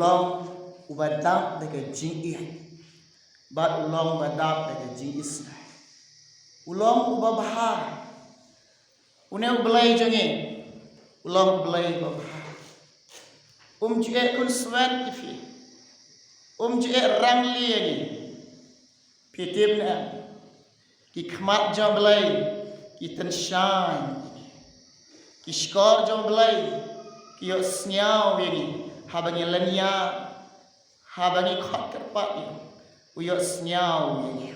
ulang ubadap dengan jing bat ulang ubadap dengan jing isna ulang ubabahar une ubelai jange ulang ubelai babahar jue kun swan ifi jue rangli ni pitim na ki khmat jam belai ki tenshan ki skor jam belai ki yo snyau ni habangi lania habangi khat kerpat ni uyo snyau ni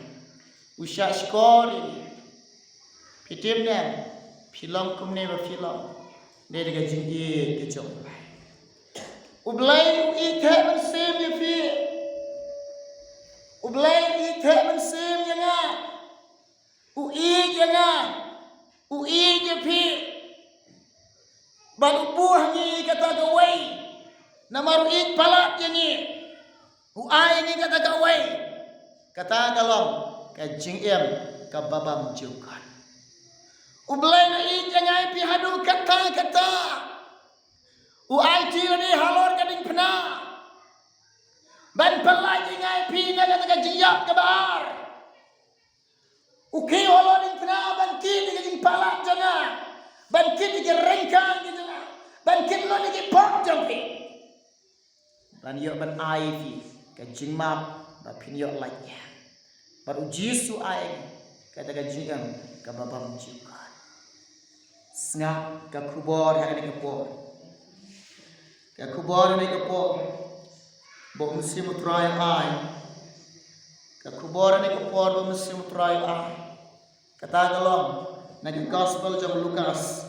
usha skor ni pitim na film kumne ba film ne daga jingi ke jom ublai i the man sim ni fi ublai i the man sim yanga ui je fi baru buah ni kata gawai namaru ik palat yang ai ni kata gawai kata kalong ka jingem ka babam jukan ublai na ik jangai pi hadu kata ai ti ni halor kading pena ban palai jangai pi na kata jiyak ka bar uki holon in pena ban ki ni palat jana ban ki ni rengkang gitu ban kin lo ni pop jampi ban yo ban ai fi ka jingmap ba pin yo like baru jisu ai kata ka jingam ka babam jikan snap ka kubor ha ni ka por bo musim try ai ka kubor ni ka por bo musim try ai kata galom na gospel jam Lukas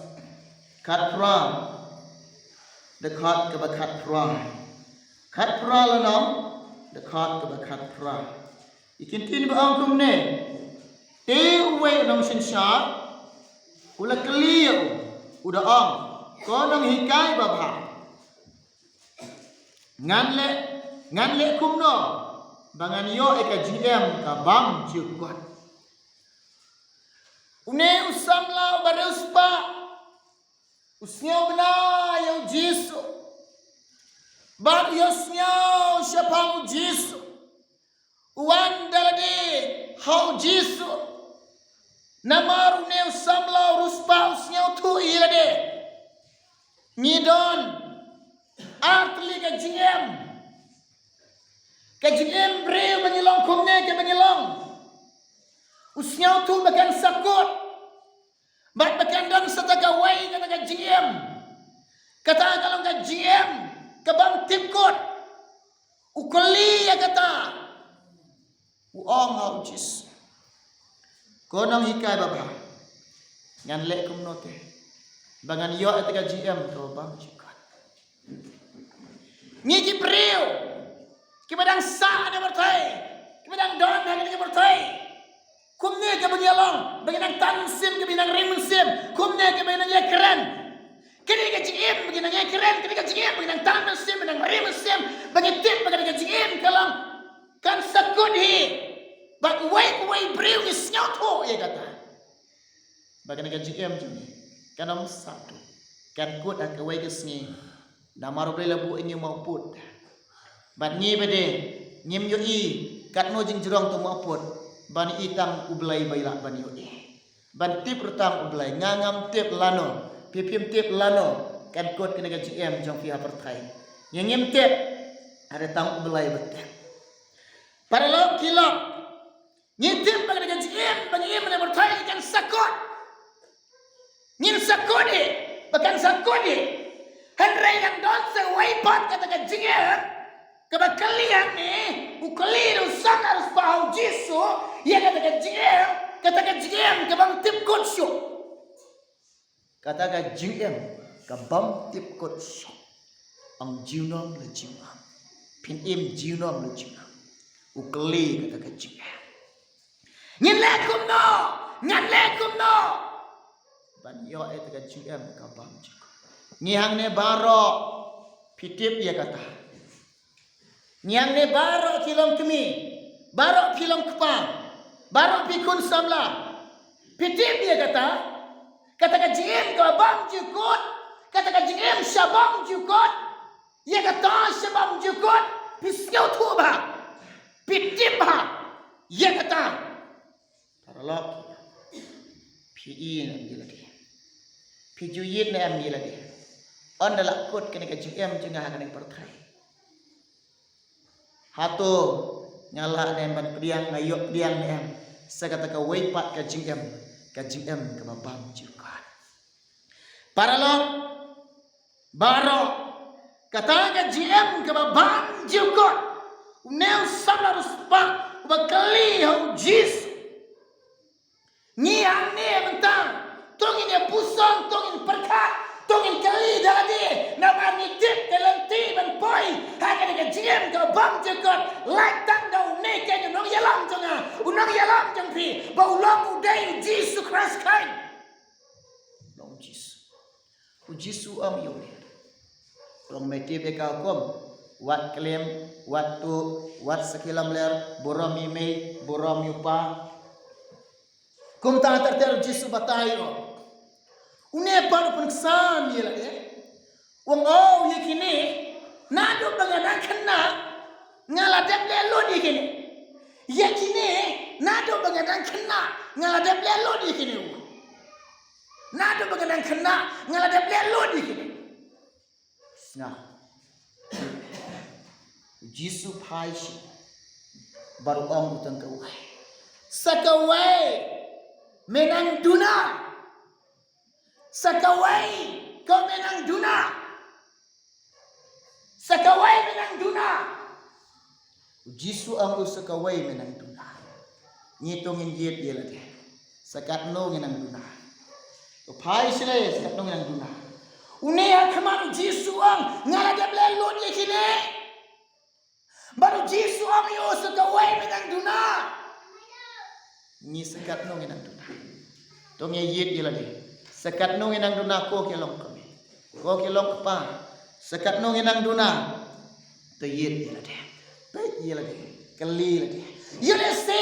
kat pram dekat ke bakat pram kat pram lanam dekat ke bakat pram ikin tin ba angkum ne te uwe nam sinsha ula clear udah ang ko nang hikai baba ngan le kum no bangan yo eka GM ka bam jukot une usamla baruspa usnyo bna yo jisu bar yo snyo shapang jisu uandalade how jisu namaru ne usamla ruspa usnyo tu ilade nidon artli ka jingem breu banyilong kumne ke banyilong usnyo tu bakan sakut bat bakan dan setaka wai kata ka jingem kata kalau ka jingem ka bang tipkot ukoli ya kata uong hau jis konang hikai baba ngan lek kumnote bangan yo etaka GM to bang jikan ngiki breu kibadang sa na bertai kibadang don na ni bertai kumne ke banyalong baginang tan sim ke binang rim sim kumne ke binang ya keren kini ke GM baginang ya keren kini ke GM baginang tan sim binang rim sim bagi tip baginang ke GM kalang kan sakut hi bak wai breu ni snyoto ya kata baginang ke GM juni kanam satu kan kut ak wai ke sngi namaru bela bu inyu mau put ban ngi bede nyim yo i kat no jing jurong to mau put ban itang ublai baila ban yo i ban tip rutang ublai ngangam tip lano pipim tip lano kan kut kena ke GM jong pihak pertai nyim tip ada tang ublai betek paralog kilap nyitip bagi ke GM bagi mana pertai kan sakot nyin sakot ni bahkan sakot ni Henry yang don sewai pot kata ke GM kebakalian ni ukaliru sang harus faham jisu ya kata ke GM kebang tip kot show kata ke GM kebang tip kot show ang jiunom le jiunom pin im jiunom le jiunom ukali kata ke GM ngelekum no ban yo kata ke GM kebang jiunom ngihang ne baro pitip ya kata ngihang ne baro kilom kemi baro kilom kepang baro pikun samla pitip ya kata ka GM ka bang jukot kata ka GM syabang jukot Ia kata sebab jukut pisau tu bah. Pitip bah. Ia kata paralog PE na gila dia. Pijuyit na am gila dia. On dalak kot kena KGM jengah kena pertai. Hatu nyala na ban pediang ngayok pediang na am. Sakata ka weipat KGM ke babam jukut. Paralog baro kata KGM ke babam jukut. Uneu sabla ruspak bakali hau jis. Ni ane mentang tongin ya pusong tongin perkat tongin kali dalade nama ni tip kelenti ban poi haga ni jiem ke bam jekot like tang dau ne ke nong yalam jonga unang yalam jang pi bau long udai Jesus Christ kain long Jesus u Jesus am yo ni long meti be ka kom wat klem wat tu wat sekilam ler borom ime borom yupa kum ta ter Jesus batayo une par pun sam yela de wong o yekini nado bangadan kena ngala dep le lo dikini yekini nado bangadan kena ngala dep le lo dikini nado bangadan kena ngala dep le lo dikini nah Jesus paishi baru am utang kawai sakawai menang duna sakawai kau menang duna sakawai menang duna Jisu ang sakawai menang duna ngitongin yet dia lagi sakat no menang duna to pai sile sakat no menang duna unia kaman Jisu ang ngala blelo dia kini baru Jisu ang yo sakawai menang duna ni sekat nong inang duna tong ye yit ye lagi sekat nong inang duna ko kelong kami ko kelong pa sekat nong inang duna to yit ye lagi pe ye lagi kali lagi ye le se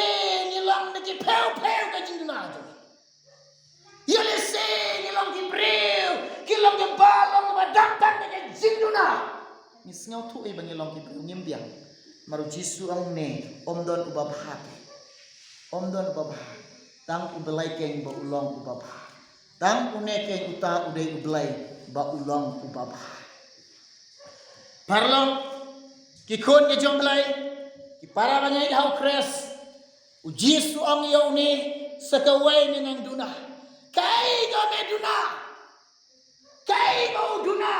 ni long de peu ka jing duna to ye le se ni long ki breu ki long ke balong ba daktan de jing duna ni sngau tu e bang ye long ki breu nyem biang maru Jisu ang ne om don ubabha om don ubabha tang ubelai keng ba ulong ubabha tang une keng uta udai ubelai ba ulong ubabha parlo ki khon ke jom belai ki para bangai hau kres u Jisu ang yo ni sakawai menang duna kai go me duna kai go duna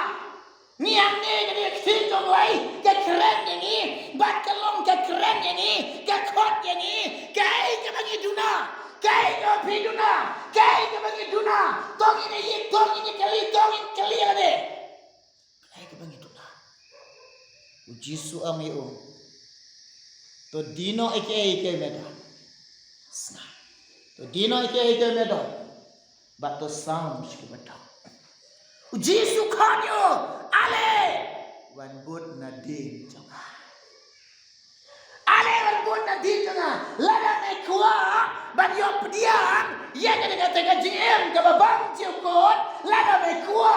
niang ne ni khin jom lai ke kren ni bat kalong ke kren ni ke khot ni kai ke bangi duna kai ke pi duna kai ke bangi duna tong ini kali ade kai ke bangi duna u Jisu am yo to dino eke meda sna to dino eke meda but to sound ki bata u Jisu khanyo ale wan bud na din jonga ale wan bud na din jonga lada me kwa ban yo pedian ye ke kata jm ke babang jukot lada me kwa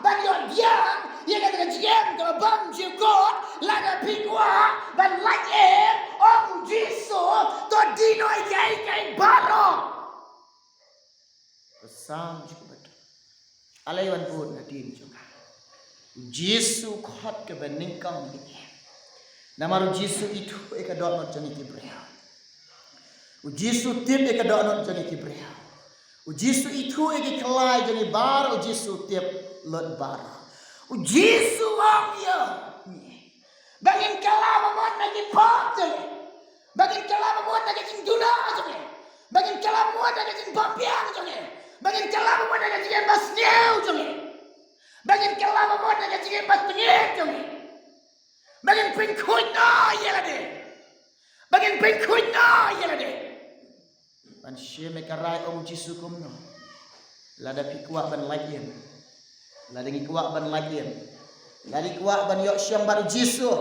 ban yo diam ye kata jm ke babang jukot lada pikwa ban like om Jisu to dino kai baro sam jukot ale wan bud na din jonga Jisu khot ke bening kang ni namaru Jisu itu eka dot not jani kibrea u Jisu tip eka dot not jani kibrea u Jisu itu eka kelai jani bar u Jisu tip lot bar u Jisu am ya bangin kala mamot na kipot jani bangin kala mamot na kicing duna jani bangin kala mamot na kicing papiang jani bangin kala mamot na kicing basnyau jani bagin kelama mo na kacige pas pengit kami bagin pengkuit na yelade bagin pengkuit na yelade pan she me karai om Jisu kumno lada pikwa ban lagien lada ngikwa ban lagien lada kwa ban yo syam baru Jisu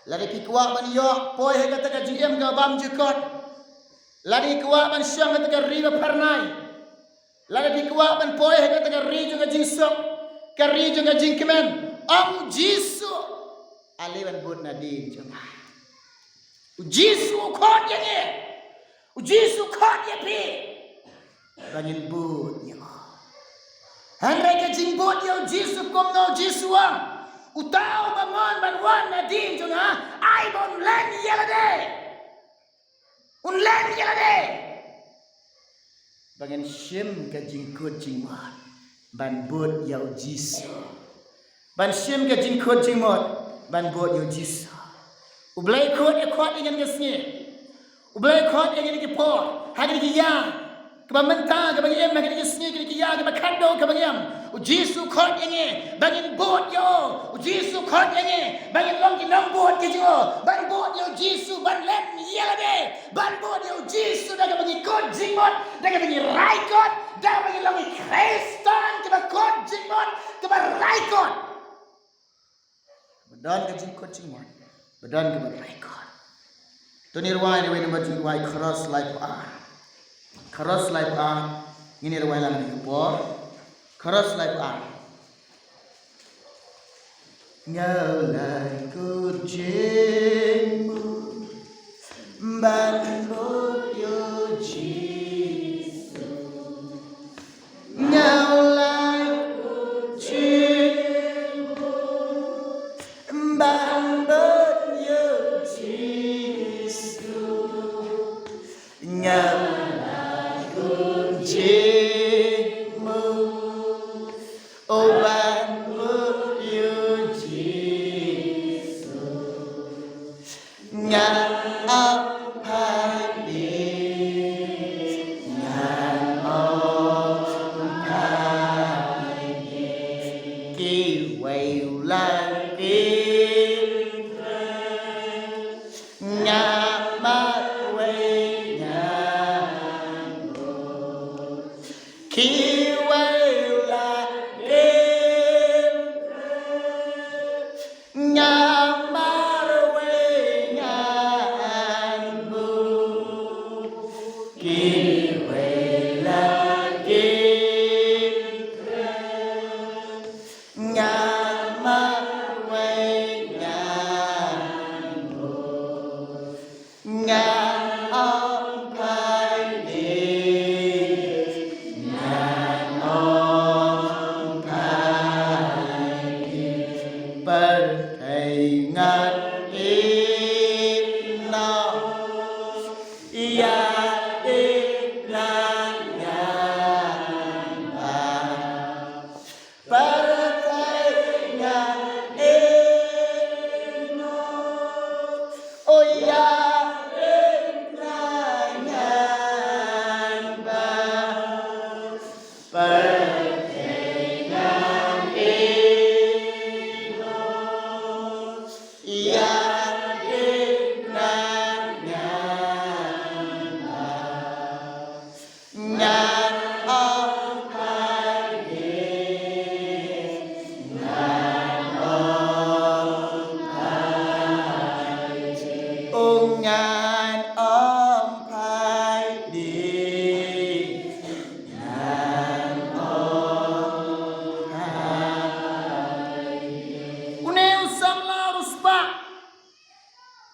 lada pikwa ban yo poi he kata ka GM ka bam jukot lada kwa ban syam kata ka riba parnai lada pikwa ban poi he kata ka ri juga jingsok kari juga jingkemen ông Giêsu aliwan bud na din chunga Giêsu khot yang ye Giêsu khot ye pi bangin bud yo hanre ka jing bud yo Giêsu kom no Giêsu ang utao bangon banwan na din chunga ai bon len yelade un len yelade bangin shim ka jing kut jing wan ban bud yo Giêsu ban shim ka jing kut jing mot ban bud yo Giêsu ublay khot e khot ingin ngasngi ublay khot ingin ki por hagin ki ya ka menta ka bang em hagin ki sngi ki ya ka khando ka bang em Giêsu khot ingin bangin bud yo Giêsu khot ingin bangin long ki nong bud ki jo ban bud yo Giêsu ban len yelade ban bud yo Giêsu da ka bang kot jingmot da ka bang rai kot da bang long ki kristan ka kot jingmot ka rai kot badan ka jing kot jingmot badan ke berikut. Tu nirwai ni wena baju wai cross life ini nirwai lang ni por cross life ngau lai ku jemu ban bot yo Giêsu ngau lai ku jemu ban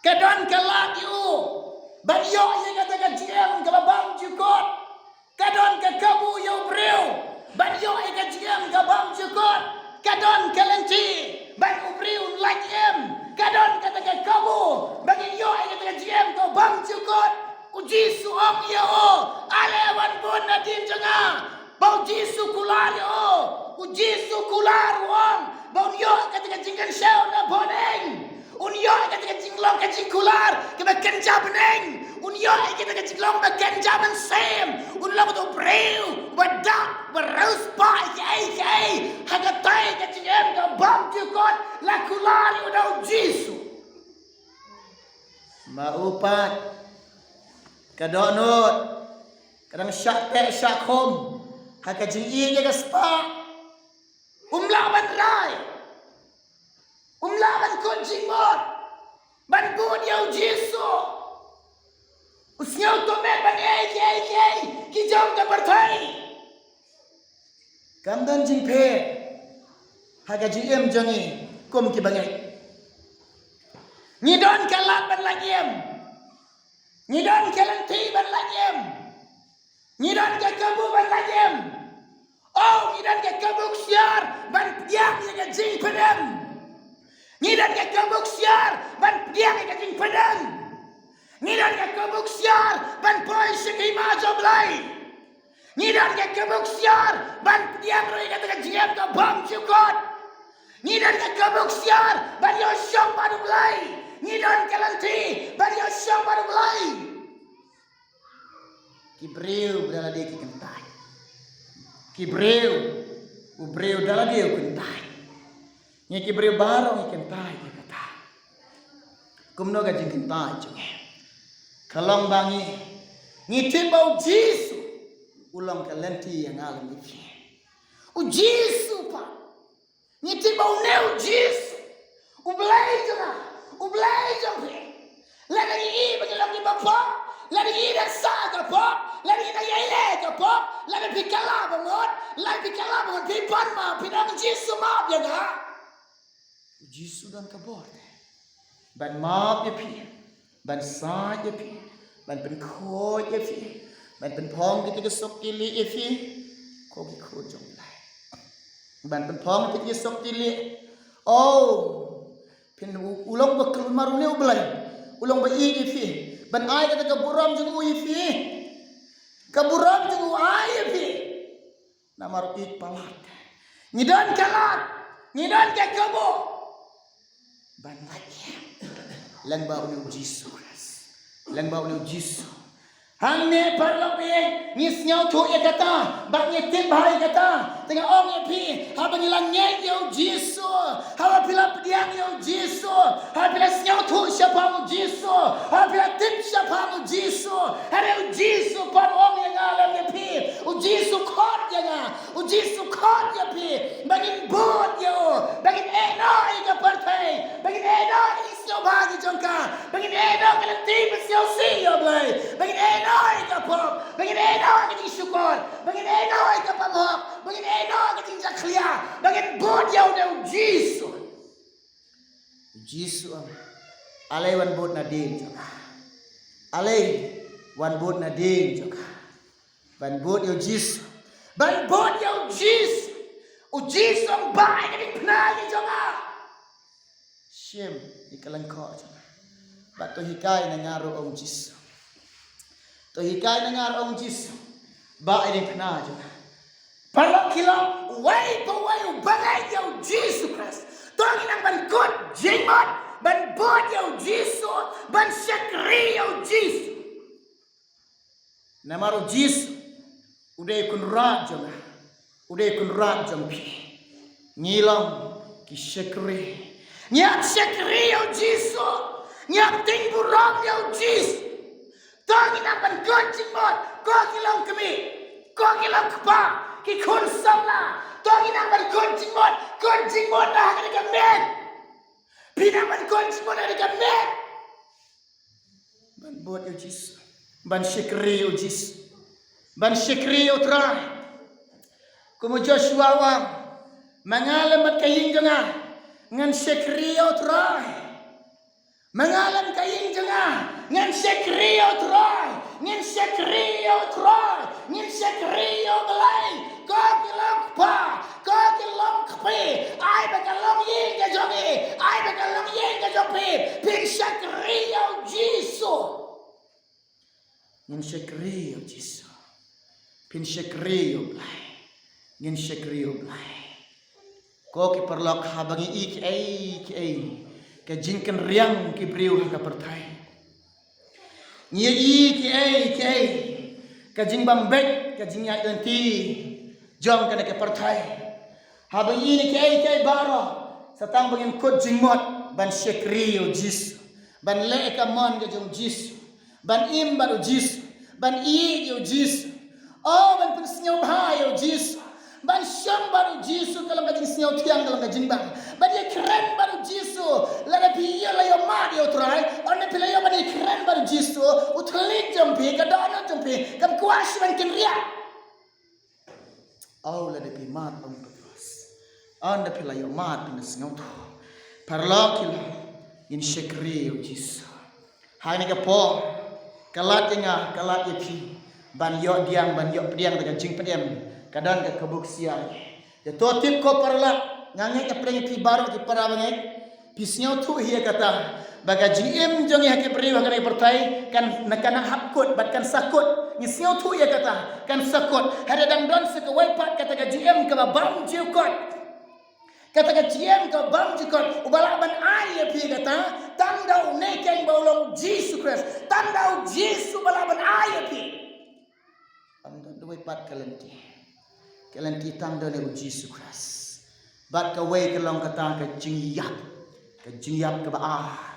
Kadon kalak you. Banyo ye kata ka GM ka babang jukot. Kadon ka kabu yo breu. Banyo ye ka GM ka bang jukot. Kadon kalenti. Ban ubreu like em. Kadon kata ka kabu. Bagi yo ye kata ka GM ka bang jukot. Uji suam yo. Alewan pun nadin janga. Bau jisu kular yo. Uji su kular wong. Bau yo kata ka jingkan show na boneng. Unyo ketika jinglong ke jingkular ke bagian jabeneng. Unyo ketika jinglong bagian jaben sem. Unlo betul breu bedak berus pak ai hagatai ke jingem ke bam jukot lakulari udau Giêsu. Maupat kadonot kadang syak tek syak khom haka jingi ke spa. Umlawan rai umlawan kunjing mot ban bud yo Giêsu usnyau to me ban ai ki jom ka berthai kam dan jing phe ha ka ji em jangi kum ki bangai ngidon kalat ban lagiem ngidon kalanti ban lagiem ngidon ke kabu ban lagiem oh ngidon ke kabuk siar ban diam ke jing padam ngidon ke kabuk siar ban diam ke jing padam ngidon ke kabuk siar ban boy sekima joblai ngidon ke kabuk siar ban diam roi ke jing ke bam chukot ngidon ke kabuk siar ban yo syong padu blai ngidon kalanti ban yo syong padu blai kibreu berala dia ki kentai kibreu ubreu dala dia kentai ni kibreu barong kentai ki kata kumno ga jing kentai junge kalong bangi ngiti bau jisu ulang kalanti yang alam ni u jisu pa ngiti bau neu jisu ublai junge lagi i bagi lagi bapa lagi ida sa ka pop lagi ida yele ka pop lagi pikala bangot pipan ma pinang jisu ma ya ga jisu dan ka bor ban ma ya pi ban sa ya pi ban pen kho ya pi ban pen phong ki sok kili ya pi ko ki kho jong lai ban pen phong ki sok kili oh pin ulong ba kru maru ne ublai ulong ba i ya pi ban ai kata kaburam jeng ui fi kaburam jeng ai fi namar ik palat ngidon kalat ngidon ke kabo ban lagi lang ba unu jisu lang ba unu jisu hang ne parlok pe ngis nyau thu ya kata bak ne tim bahai kata tengah ong ya fi ha bang lang nge yo jisu ha pila diang yo jisu ha pila nyau thu siapa mu jisu ha pila tim siapa mu jisu ha jisu pan ong yang alam ya fi u jisu khot ya nga u jisu khot ya fi bangin bot yo bangin enoi ka partai bangin enoi isyo bagi jongka bangin enoi ka tim isyo si yo blai bangin enoi ka pop bangin enoi ka syukur bangin enoi ka pamhok bangin enoi ka jaklia bangin bot yo de jisu jisu alai wan bot na din joka alai wan bot na din joka ban bot yo jisu ban bot yo jisu u jisu bai ka pnai joka shem ikalang ko joka ba to hikai na ngaro om jisu to hikai na ngaro om jisu ba ai pnai joka parang kilo way bagay yo jisu Christ tongin ang ban good jingmot ban bot yo jisu ban sekri yo jisu namaro jisu uday kun rajam pi ngilang ki sekri nyak sekri yo jisu nyak ting buram yo jisu tongin ang ban good jingmot ko kilang kami ko kilang kpa ki kun samla tong inang ban kun jingmot na hak dekat men pinang ban kun jingmot na dekat men ban bot yo jis ban shikri yo jis ban shikri yo tra kumu Joshua wang mangalam mat kaying janga ngan shikri yo tra mangalam kaying janga ngan shikri yo tra ngin sekrio troy ngin sekrio belai ko kilong pa ko kilong kpe ai ba kalong yin ka jogi ai ba kalong yin ka jogi pin sekrio jisu ngin sekrio jisu pin sekrio belai ngin sekrio belai ko ki perlok habangi ik ai ka jingken riang ki briu ka pertai nyi ki kajing bambek kajing ya enti jom kana ke partai habang ini ki baro satang bangin kod jingmot ban sekri yo jis ban le ka mon ke jom jis ban im baru jis ban i yo jis oh ban pun snyo bha yo jis ban syam baru jisu kalau kajing snyo tiang kalau kajing bang ban ye keren baru jisu la pi yo la yo ma yo trai on ne pila yo ban ye keren baru jisu utli jampi ka dono jampi kam kuas ban kin ria oh la pi mat on terus on ne pila yo mat pin snyo to Parlo kilo in shekri o Jesus. Hani ka po kalat inga kalat yapi ban yo diang ban yo pediang dengan jing pediam kadang ka kabuk siang. Ya to tip ko parla ngange ka preng pi baru ki para bangai pisnyo tu hiya kata baga GM jong ya ke beri baga pertai kan nakana hakut bat kan sakut ngisnyo tu ya kata kan sakut hada dang don se ke waipat kata ka GM ka bam jiukot kata ka GM ka bam jiukot ubala ban ai ya pi kata tandau nekeng baulong Jesus Christ tandau Jesus bala ban ai ya pi am do waipat kalenti tandau le Jesus Christ bat ka wei ka long kata ka jingyap ka baah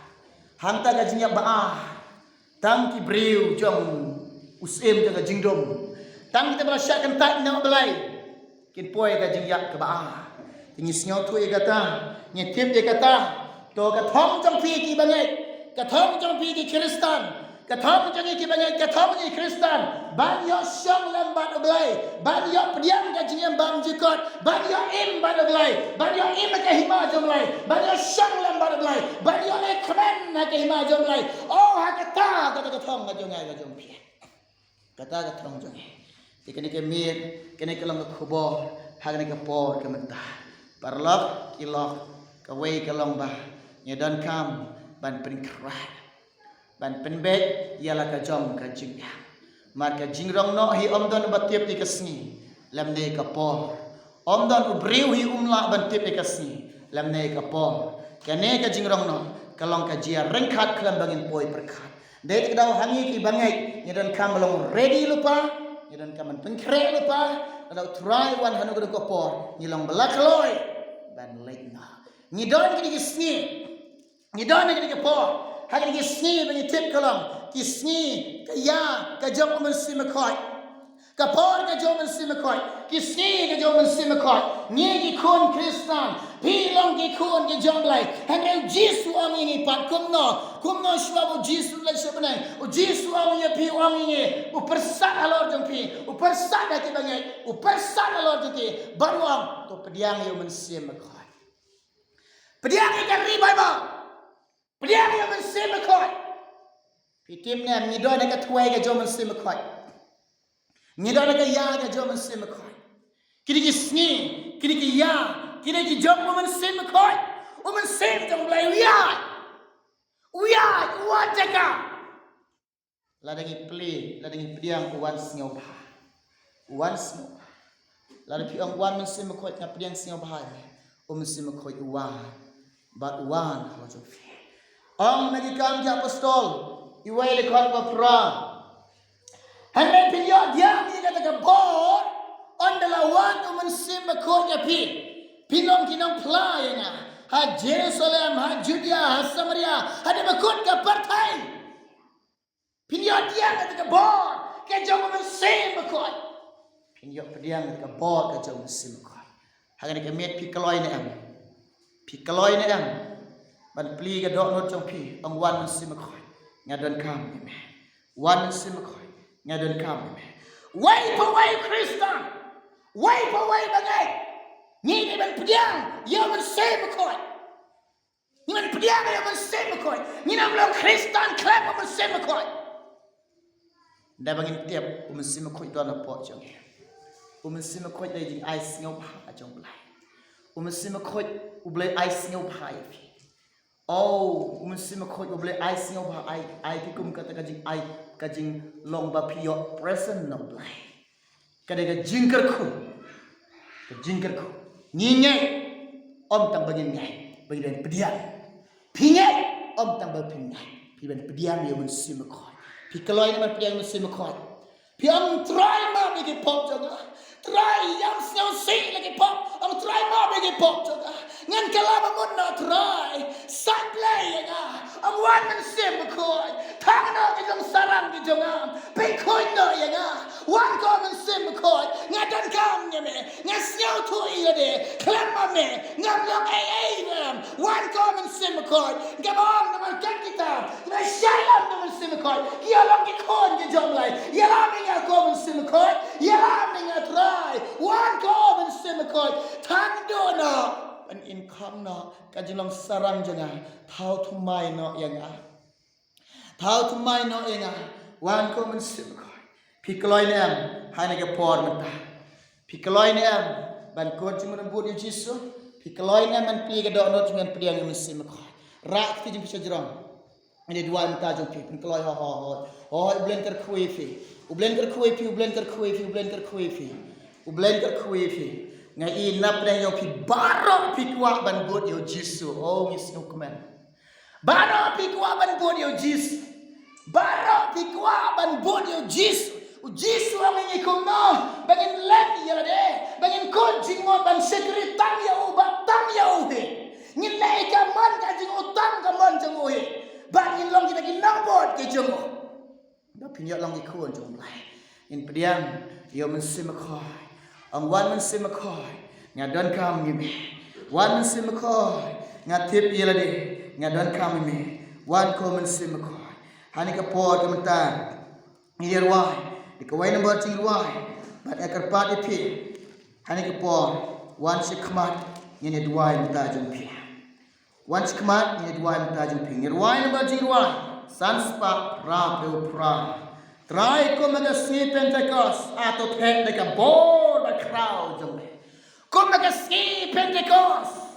hanta ka jingyap baah tang ki breu jong usim ka jingdom tang kita berasyak kan tak nak belai kin poi ka jingyap ka baah tingi snyo tu e kata ni tip e kata to ka thong jong pi ki bangai ka thong jong pi ki Kristan ka thong jong ki bangai ka thong ni Kristan ban yo syong lambat belai ban yo pediam ka jingyam bam jikot ban yo im ban belai ban yo im ka hima jong belai ban yo syong lambat belai ban yo le kren ka hima jong belai oh ha kata ka thong ka jong ai ka jong pi kata ka thong jong tikene ke mir kene ke lang khubo hagane ke por ke menta parlok kilok ka wei ke long ba nyedan kam ban pen krat ban pen bet yala ka jom ka jingya mar ka jingrong no hi omdon batiep di kasni lamne ka por omdon ubriu hi umla ban tiep di kasni lamne ka por kene ka jingrong no kalong ka jia rengkhat klam bangin poi perkhat det kedau hangi ki bangai nyedan kam long ready lupa nyedan kam pen kre lupa kalau try wan hanu ko por nyilong belakloi ban leitna nyidon ki sni nyidon ki por hagin ki sni bani tip kalong ki sni ka ya ka jom men simakoi ka por ka jom men simakoi ki sni ka jom men simakoi ni ki kun Kristan pilong ki kun ki jom lai hangel Jesus ang ini pat kumno shwa Jesus lai sebenai o Jesus ang ini pi ang ini o persat alor jong pi o persat da ki bangai o persat alor jong ki baruang to pediang yo men simakoi pediang ki ribai ba pediang yo men simakoi pitim ne ngidon ka tuai ka jom men simakoi ngidon ka ya ka jom men simakoi kini ki sni kini ki ya kini ki jom men simakoi o men sim jom lai Uya, uwan jaga. Ladangi play, ladangi pediang uwan singau bah. Uwan singau. Ladangi piang uwan mesti mekoi ngap pediang singau bah. Mesti mekoi uwan. Bat uwan kalau jofi. Nagi kam di apostol. Iwai lekot bapra. Henry pilih dia ni kata ke bor. Ondala wan mesti mekoi api. Pilong kinong playanga. Ha Jerusalem, ha Judea, ha Samaria, ha de bakut ka partai. Pinyo dia ka bor, ka jong men sem bakut. Pinyo pediang ka bor ka jong sem bakut. Ha ka met pi kaloi ne am. Pi kaloi ne am. Ban pli ka dok not jong pi, ang wan men sem bakut. Ngadon kam me. Wan men sem bakut. Ngadon kam me. Wipe away Kristan. Wipe away bagai. Ni ni ban pediang, ya men sem bakut. Ni man pediang ya men sem bakut. Ni nam long Kristan klap men sem bakut. Dah bangin tiap men sem bakut tu ana pot jong. Men sem bakut dai jing ai singau pha jong blai. Men sem bakut u blai ai singau pha fi. Oh, men sem bakut u blai ai singau pha ai ki kum kata ka jing long ba pio present no blai. Kada ka jingker ku. Ka jingker ku. Nyingai om tang bangin ngai bangin pediang pingai om tang bangin ngai piban pediang yo men simakoi pi kaloi na pediang men simakoi pi om try ma bagi pop jaga try yang snow see lagi pop om try ma bagi pop jaga ngan kalama mun na try sat play nga om wan men simakoi thang na ki jong sarang ki jong am pe khoi no nga wan ko men simakoi nga dan kam nya me nga snow tu iya de klamma me ngam long ai wan ko men simakoi gabom na man kan kita na shailam na men simakoi ya long ki kon ki jong lai ya lam nga ko men simakoi ya lam nga try wan ko men simakoi thang do na ban income no kajilong sarang janga thau thumai no yanga thau thumai no yanga wan ko man sim ko pikloi nem haina ke por mata pikloi nem ban ko cuma bud Yesus pikloi nem man pli ke do no cuma priang man sim ko rak ti jim bisa jerong ini dua mata jom pi pikloi ho ublen ter kui fi ublen ter kui fi ublen ter kui fi ublen ter kui fi ublen ter kui fi ngai inap dan yo pi baro pi kwa ban bud yo Yesus oh ngis no komen baro pi kwa ban bud yo Yesus baro pi kwa ban bud yo Yesus Yesus ang ngikom no bangin len ya de bangin kon jingon ban sekretang ya ubatang ya uhe ngin lai ka man ka jing utang ka man jang uhe bangin long kita ginang bot ke jong da pinyak long ikon jong lai in pediam yo men simakhoi ang wan men simakhoi ngadon kam ngime wan men simakhoi ngatip ya de ngadon kam ngime wan ko men simakhoi hani ka pot ka mentan ngir wai dikawai nombor cingruai bat ekar pat ipi hani ke por wan sikmat ngene duai mata jumpi wan sikmat ngene duai mata jumpi ngirwai nombor cingruai sanspa pra pra try ko maga si pentecost atau thek deka bor ba crowd jumpi ko maga si pentecost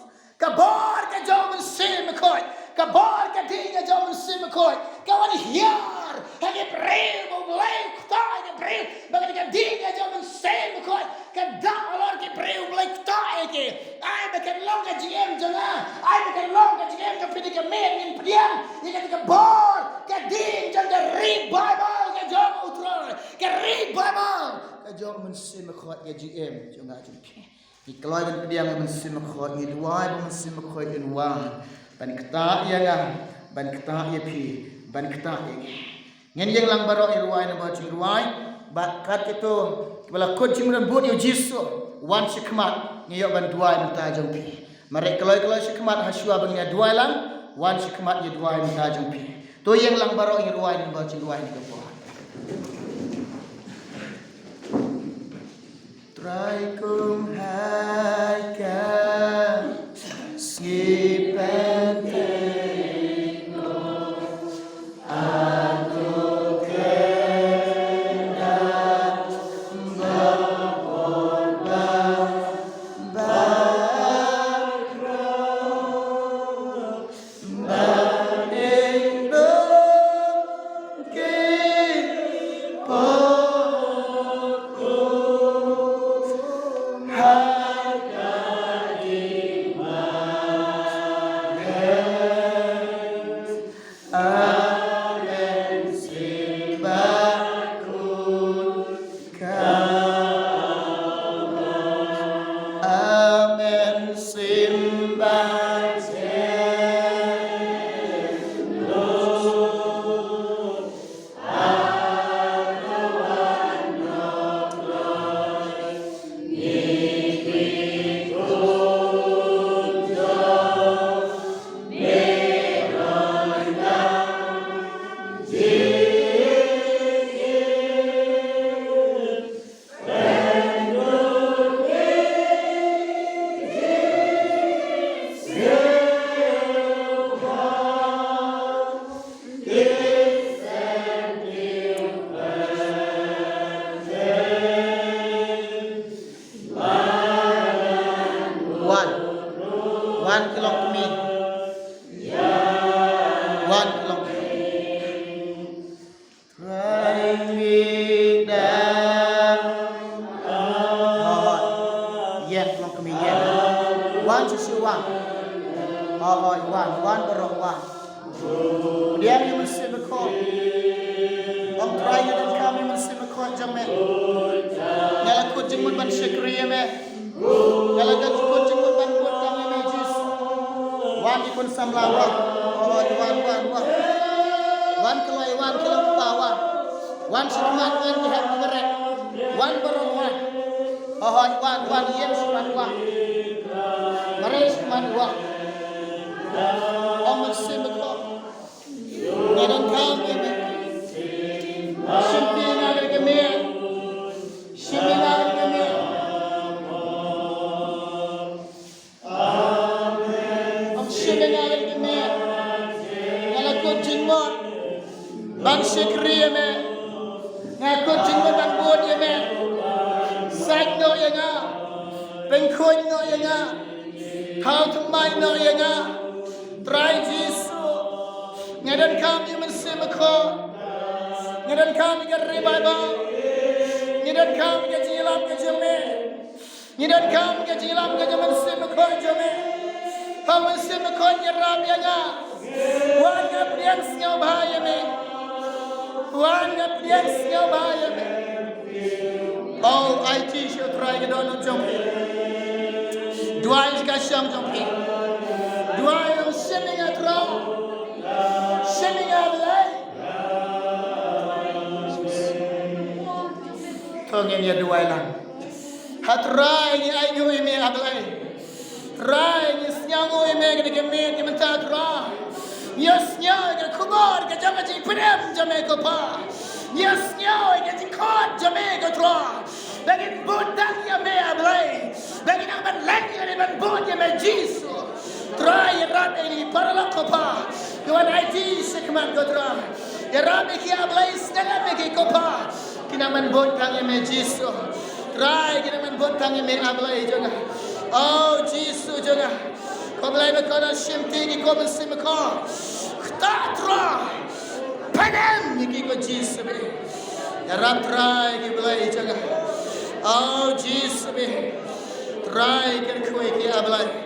ka bor ka jom sim koi ka bor ka dinga jom sim koi ka wan hiar hagi breu mo lek ta hagi breu baga ka dinga jom sim koi ka da alor ki breu lek ta ke ai ba ka long ka gm janga ai ba ka long ka gm ka pidi ka men in pdiam ni ka bor ka ding janga revival ka jom utro ka revival ka jom sim koi ka gm janga jumpi ikloi ban pediam ban sim koi ni duai ban sim koi in wan ban kata yang ban kata ye pi ban kata ye ngen yang lang baro irwai na ba chirwai ba kat itu bala ko chimran bud yo Yesus wan sikmat ni yo ban duai mata jong pi marek keloi sikmat hasua ban ya duai lang wan sikmat ye duai mata jong pi to yang lang baro irwai na ba chirwai ni ko try kum hai ka skipen wan barok wan dia ni mesti berkau om try you dan kami mesti berkau jamme nyala kucing mun ban sekriya me nyala kucing mun ban buat kami majis wan ikun samlawa wan kelai wan kelam tawa wan sikmat wan kehat merek wan barok wan yen sikmat wan mari sikmat wan Om Simba, Nadon Kami, Shimpi Nagar Gamir, Shimpi Nagar Gamir. Shimengal keme. Ngalakot jingmot. Bang shikri me. Ngakot jingmot bang bod me. Sak no yanga. Pengkoi no yanga. How to mind no yanga. Try Jesus. Ngadan kami mensemako. Ngadan kami ke revival. Ngadan kami ke jilam ke jeme. Ngadan kami ke jilam ke jeme mensemako jeme. Kau mensemako nyerap yanga. Wanya priang siau bahaya me. Wanya priang siau bahaya me. Oh, I teach you try ke dono jome. Dua iska syam jome. Dua yang seming atra. Seming alai. Tongin ya dua lang. Hatrai ni ayu ime aglai. Rai ni snyango ime ke kemen ke mentat ra. Yasnya ke kumar ke jama ji prem jame ko pa. Yasnya ke tikot jame ko tra. Bagin budang ya me aglai. Bagin ang banlang ya ni ban bud ya me Jesus. Try rat ini paralak ko pa. Kawan IT sekman ko tra. Ya rat ki aglai stela me ki ko pa. Kinaman bud kang ya me Jesus. Try kinaman bud kang ya me aglai juga. Oh Jesus juga. Kau mulai berkata syimti ni kau mensimaka. Tatra. Panem ni kau Jesus be. Ya rat try ki mulai juga. Oh Jesus be. Try kan kau ki aglai.